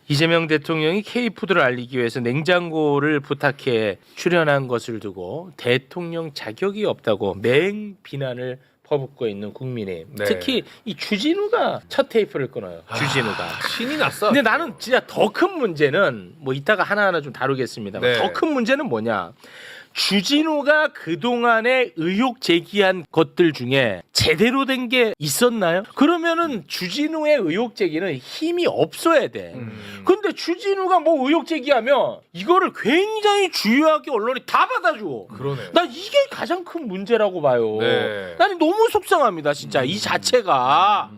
이재명 대통령이 K푸드를 알리기 위해서 냉장고를 부탁해 출연한 것을 두고 대통령 자격이 없다고 맹 비난을 퍼붓고 있는 국민의힘. 네. 특히 이 주진우가 첫 테이프를 끊어요. 주진우가. 신이 났어. 근데 나는 진짜 더 큰 문제는 뭐 이따가 하나하나 좀 다루겠습니다. 네. 더 큰 문제는 뭐냐? 주진우가 그동안에 의혹 제기한 것들 중에 제대로 된 게 있었나요? 그러면은 주진우의 의혹 제기는 힘이 없어야 돼. 근데 주진우가 뭐 의혹 제기하면 이거를 굉장히 주요하게 언론이 다 받아줘. 그러네. 난 이게 가장 큰 문제라고 봐요. 네. 나는 너무 속상합니다, 진짜. 이 자체가.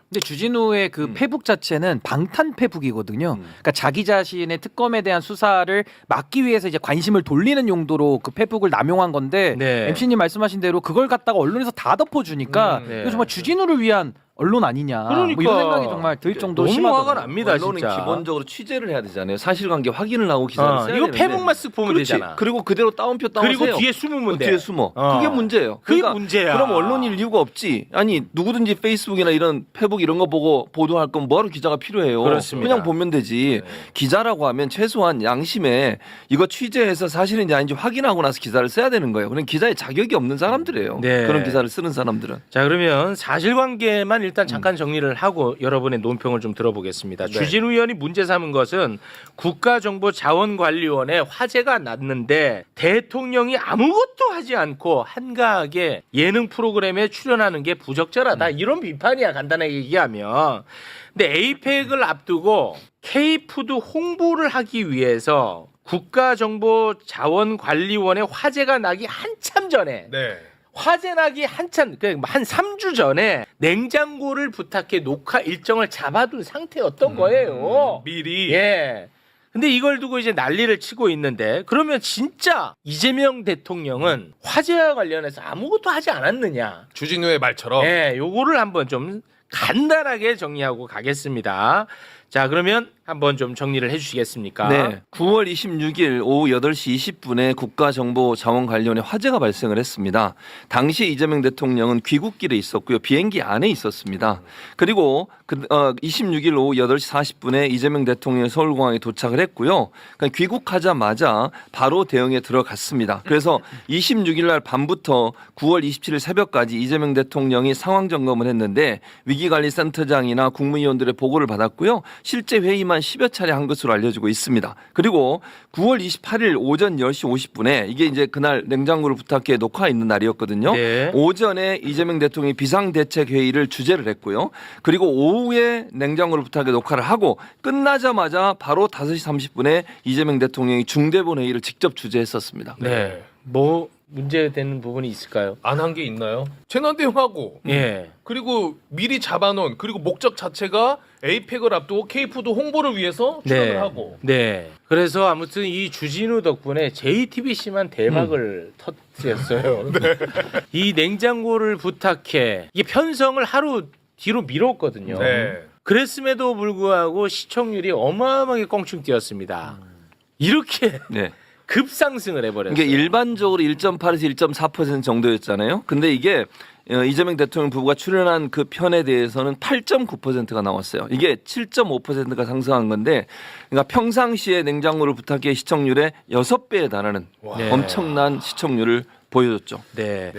근데 주진우의 그 페북 자체는 방탄 페북이거든요. 그러니까 자기 자신의 특검에 대한 수사를 막기 위해서 이제 관심을 돌리는 용도로 그 페북을 남용한 건데 네. MC님 말씀하신 대로 그걸 갖다가 언론에서 다 덮어주니까 네. 이거 정말 주진우를 위한 언론 아니냐. 그러니까. 뭐 이런 생각이 정말 들 정도로 너무 심하더라고요. 화가 납니다, 언론은 진짜. 기본적으로 취재를 해야 되잖아요. 사실관계 확인을 하고 기사를 써야 이거 되는데. 페북만 쓱 보면 그렇지. 되잖아. 그리고 그대로 따옴표 따오세요. 그리고 뒤에 숨으면 돼. 뒤에 숨어. 어. 그게 문제예요. 그게 문제야. 그럼 언론일 이유가 없지. 아니 누구든지 페이스북이나 이런 페북 이런 거 보고 보도할 건 뭐하러 기자가 필요해요. 그렇습니다. 그냥 보면 되지. 기자라고 하면 최소한 양심에 이거 취재해서 사실인지 아닌지 확인하고 나서 기사를 써야 되는 거예요. 그럼 기자의 자격이 없는 사람들이에요. 네. 그런 기사를 쓰는 사람들은. 자, 그러면 사실관계만 일단 잠깐 정리를 하고 여러분의 논평을 좀 들어보겠습니다. 네. 주진우 의원이 문제 삼은 것은 국가정보자원관리원에 화제가 났는데 대통령이 아무것도 하지 않고 한가하게 예능 프로그램에 출연하는 게 부적절하다. 이런 비판이야, 간단하게 얘기하면. 근데 에이펙을 앞두고 K푸드 홍보를 하기 위해서 국가정보자원관리원에 화제가 나기 한참 전에 네. 화재 나기 한참 한 3주 전에 냉장고를 부탁해 녹화 일정을 잡아둔 상태였던 거예요. 미리. 예. 근데 이걸 두고 이제 난리를 치고 있는데 그러면 진짜 이재명 대통령은 화재와 관련해서 아무것도 하지 않았느냐? 주진우의 말처럼. 예, 요거를 한번 좀 간단하게 정리하고 가겠습니다. 자, 그러면 한번 좀 정리를 해주시겠습니까? 네. 9월 26일 오후 8시 20분에 국가정보자원관리원에 화재가 발생을 했습니다. 당시 이재명 대통령은 귀국길에 있었고요. 비행기 안에 있었습니다. 그리고 26일 오후 8시 40분에 이재명 대통령이 서울공항에 도착을 했고요. 그러니까 귀국하자마자 바로 대응에 들어갔습니다. 그래서 26일 날 밤부터 9월 27일 새벽까지 이재명 대통령이 상황 점검을 했는데 위기관리센터장이나 국무위원들의 보고를 받았고요. 실제 회의만 10여 차례 한 것으로 알려지고 있습니다. 그리고 9월 28일 오전 10시 50분에 이게 이제 그날 냉장고를 부탁해 녹화 있는 날이었거든요. 네. 오전에 이재명 대통령이 비상대책회의를 주재를 했고요. 그리고 오후에 냉장고를 부탁해 녹화를 하고 끝나자마자 바로 5시 30분에 이재명 대통령이 중대본 회의를 직접 주재했었습니다. 네. 뭐 문제되는 부분이 있을까요? 안 한 게 있나요? 재난 대응하고. 예. 그리고 미리 잡아놓은 그리고 목적 자체가 에이펙을 앞두고 K푸드 홍보를 위해서 출연을 하고. 네. 그래서 아무튼 이 주진우 덕분에 JTBC만 대박을 터뜨렸어요. 이 냉장고를 부탁해 이게 편성을 하루 뒤로 미뤘거든요. 네. 그랬음에도 불구하고 시청률이 어마어마하게 껑충 뛰었습니다. 이렇게 네. 급상승을 해버렸어요. 이게 일반적으로 1.8에서 1.4% 정도였잖아요. 근데 이게 이재명 대통령 부부가 출연한 그 편에 대해서는 8.9%가 나왔어요. 이게 7.5%가 상승한 건데, 그러니까 평상시에 냉장고를 부탁해 시청률의 6배에 달하는 네. 엄청난 시청률을 보여줬죠. 네.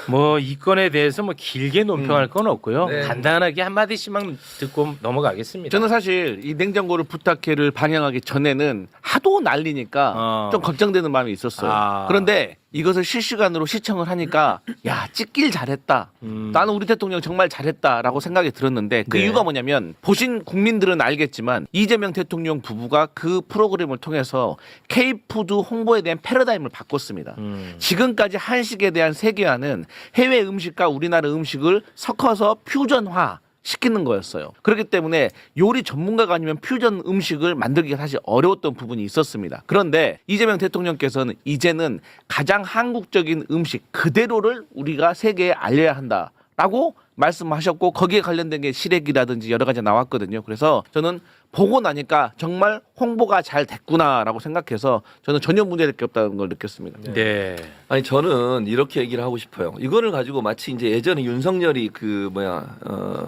뭐 이 건에 대해서 뭐 길게 논평할 건 없고요. 네. 간단하게 한 마디씩만 듣고 넘어가겠습니다. 저는 사실 이 냉장고를 부탁해를 반영하기 전에는 하도 난리니까 좀 걱정되는 마음이 있었어요. 아. 그런데 이것을 실시간으로 시청을 하니까 야 찍길 잘했다. 나는 우리 대통령 정말 잘했다라고 생각이 들었는데 그 네. 이유가 뭐냐면 보신 국민들은 알겠지만 이재명 대통령 부부가 그 프로그램을 통해서 K푸드 홍보에 대한 패러다임을 바꿨습니다. 지금까지 한식에 대한 세계화는 해외 음식과 우리나라 음식을 섞어서 퓨전화 시키는 거였어요. 그렇기 때문에 요리 전문가가 아니면 퓨전 음식을 만들기가 사실 어려웠던 부분이 있었습니다. 그런데 이재명 대통령께서는 이제는 가장 한국적인 음식 그대로를 우리가 세계에 알려야 한다라고 말씀하셨고 거기에 관련된 게 시래기라든지 여러 가지 나왔거든요. 그래서 저는 보고 나니까 정말 홍보가 잘 됐구나라고 생각해서 저는 전혀 문제될 게 없다는 걸 느꼈습니다. 네. 아니 저는 이렇게 얘기를 하고 싶어요. 이거를 가지고 마치 이제 예전에 윤석열이 그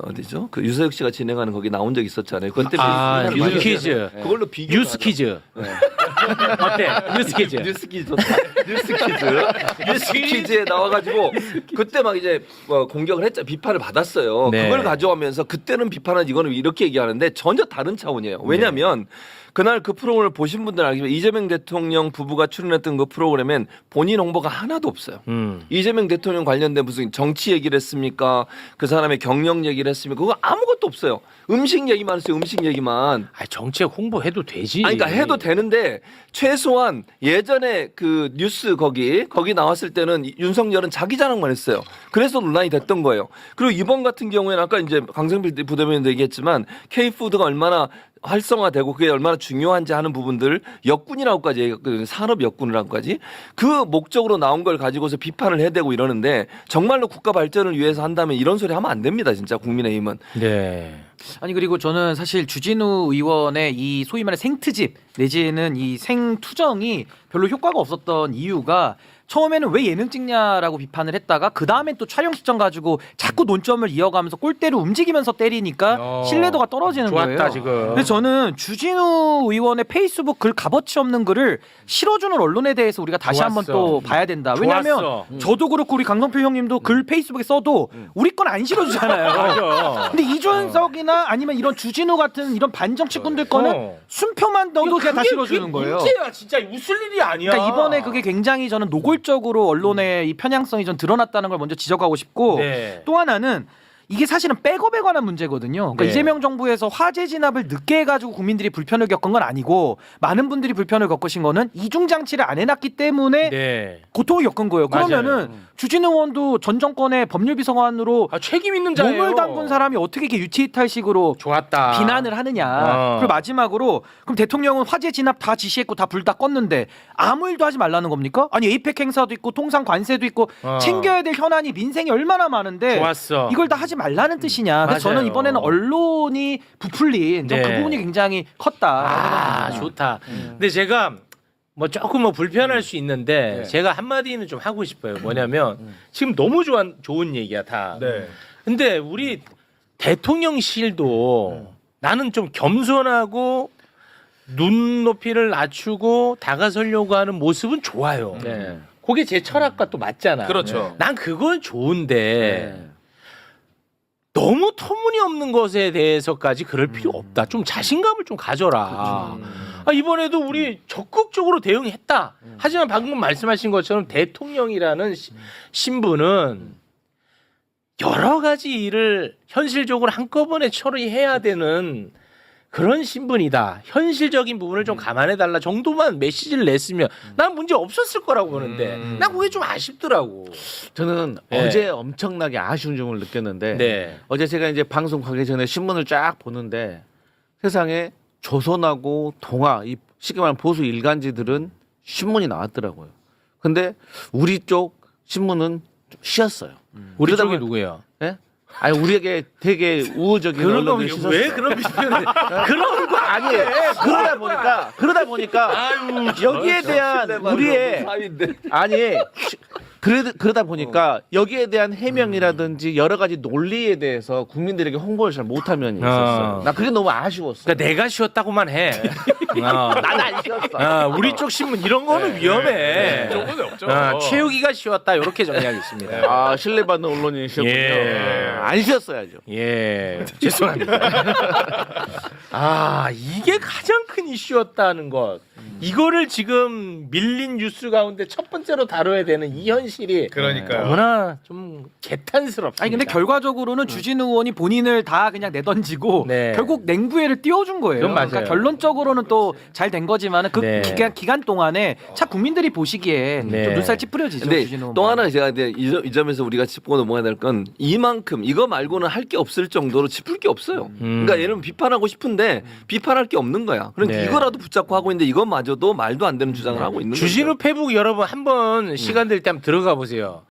어디죠? 그 유서혁 씨가 진행하는 거기 나온 적 있었잖아요. 그때 뉴스퀴즈. 그걸로 비교. 뉴스퀴즈. 어때? 뉴스퀴즈. 뉴스퀴즈 뉴스퀴즈에 나와가지고 그때 막 이제 공격을 했죠. 비판을 받았어요. 네. 그걸 가져오면서 그때는 비판은 이거는 이렇게 얘기하는데 전혀 다른 차원이에요. 왜냐하면 그날 그 프로그램을 보신 분들은 알겠지만 이재명 대통령 부부가 출연했던 그 프로그램엔 본인 홍보가 하나도 없어요. 이재명 대통령 관련된 무슨 정치 얘기를 했습니까? 그 사람의 경력 얘기를 했습니까? 그거 아무것도 없어요. 음식 얘기만 했어요. 음식 얘기만. 아, 정책 홍보해도 되지. 아니, 그러니까 해도 되는데 최소한 예전에 그 뉴스 거기 나왔을 때는 윤석열은 자기 자랑만 했어요. 그래서 논란이 됐던 거예요. 그리고 이번 같은 경우에는 아까 이제 강성필 부대변인도 얘기했지만 K푸드가 얼마나 활성화되고 그게 얼마나 중요한지 하는 부분들 역군이라고까지 산업 역군이라고까지 그 목적으로 나온 걸 가지고서 비판을 해대고 이러는데 정말로 국가 발전을 위해서 한다면 이런 소리 하면 안 됩니다. 진짜 국민의힘은. 네. 아니 그리고 저는 사실 주진우 의원의 이 소위 말해 생트집 내지는 이 생투정이 별로 효과가 없었던 이유가 처음에는 왜 예능 찍냐라고 비판을 했다가 그 다음에 또 촬영 시점 가지고 자꾸 논점을 이어가면서 골대로 움직이면서 때리니까 신뢰도가 떨어지는 좋았다, 거예요. 지금. 그래서 저는 주진우 의원의 페이스북 글 값어치 없는 글을 실어주는 언론에 대해서 우리가 다시 한번 좋았어. 또 봐야 된다. 왜냐하면 좋았어. 저도 그렇고 우리 강성필 형님도 글 페이스북에 써도 우리 건 안 실어주잖아요. 맞아. 근데 이준석이나 아니면 이런 주진우 같은 이런 반정치꾼들 거는 순표만 넣어도 그냥 다 실어주는 거예요. 문제야, 진짜 웃을 일이 아니야. 그러니까 이번에 그게 굉장히 저는 노골적으로 언론의 이 편향성이 좀 드러났다는 걸 먼저 지적하고 싶고 네. 또 하나는 이게 사실은 백업에 관한 문제거든요. 그러니까 네. 이재명 정부에서 화재 진압을 늦게 해가지고 국민들이 불편을 겪은 건 아니고 많은 분들이 불편을 겪으신 거는 이중 장치를 안 해놨기 때문에 네. 고통을 겪은 거예요. 맞아요. 그러면은 주진우 의원도 전 정권의 법률비서관으로 아, 책임 있는 자예요. 몸을 담근 사람이 어떻게 이렇게 유체이탈식으로 좋았다. 비난을 하느냐. 그리고 마지막으로 그럼 대통령은 화재 진압 다 지시했고 다 불 다 껐는데 아무 일도 하지 말라는 겁니까? 아니 에이펙 행사도 있고 통상 관세도 있고 챙겨야 될 현안이 민생이 얼마나 많은데 좋았어. 이걸 다 하지 말라는 뜻이냐. 그래서 맞아요. 저는 이번에는 언론이 부풀린 좀 네. 그 부분이 굉장히 컸다. 아, 좋다. 근데 제가 뭐 조금 뭐 불편할 수 있는데 제가 한마디는 좀 하고 싶어요. 뭐냐면 지금 너무 좋은 얘기야 다. 네. 근데 우리 대통령실도 나는 좀 겸손하고 눈높이를 낮추고 다가서려고 하는 모습은 좋아요. 네. 그게 제 철학과 또 맞잖아. 그렇죠. 난 그건 좋은데 너무 터무니없는 것에 대해서까지 그럴 필요 없다. 좀 자신감을 좀 가져라. 아, 이번에도 우리 적극적으로 대응했다. 하지만 방금 말씀하신 것처럼 대통령이라는 신분은 여러 가지 일을 현실적으로 한꺼번에 처리해야 되는 그런 신분이다. 현실적인 부분을 좀 감안해달라 정도만 메시지를 냈으면 난 문제 없었을 거라고 보는데 난 그게 좀 아쉽더라고. 저는 네. 어제 엄청나게 아쉬운 점을 느꼈는데 네. 어제 제가 이제 방송 가기 전에 신문을 쫙 보는데 세상에 조선하고 동아 이 쉽게 말하면 보수 일간지들은 신문이 나왔더라고요. 근데 우리 쪽 신문은 좀 쉬었어요. 우리 그러다 쪽이 보니- 누구예요? 예? 아니 우리에게 되게 우호적인 언론들이 씻었어요. 왜 그런 비판을 그런 거 아니에요. 그러다 보니까 여기에 대한 우리의 아니 그러다 보니까 여기에 대한 해명이라든지 여러 가지 논리에 대해서 국민들에게 홍보를 잘 못한 면이 있었어. 나 그게 너무 아쉬웠어. 그러니까 내가 쉬었다고만 해. 나는 안 쉬었어. 우리 쪽 신문 이런 거는 위험해. 조건이 없죠. 최욱이가 쉬었다 이렇게 정리하겠습니다. 아 신뢰받는 언론인이셨군요. 예. 안 쉬었어야죠. 예, 죄송합니다. 아, 이게 가장 큰 이슈였다는 것. 이거를 지금 밀린 뉴스 가운데 첫 번째로 다뤄야 되는 이 현실이 그러니까요. 너무나 좀 개탄스럽습니다. 아니 근데 결과적으로는 주진우 의원이 본인을 다 그냥 내던지고 네. 결국 냉부회를 띄워준 거예요. 그건 맞아요. 그러니까 결론적으로는 또 잘 된 거지만은 그 네. 기간 동안에 참 국민들이 보시기에 네. 좀 눈살 찌푸려지죠. 근데 주진우 의원. 또 하나 제가 이제 이 점에서 우리가 짚고 넘어가야 될 건 이만큼 이거 말고는 할 게 없을 정도로 짚을 게 없어요. 그러니까 얘는 비판하고 싶은데 비판할 게 없는 거야. 그러니까 네. 이거라도 붙잡고 하고 있는데 이것마저도 말도 안 되는 주장을 하고 있는 거죠. 주진우 페북 여러분 한번 시간 될 때 한번 들어가 보세요.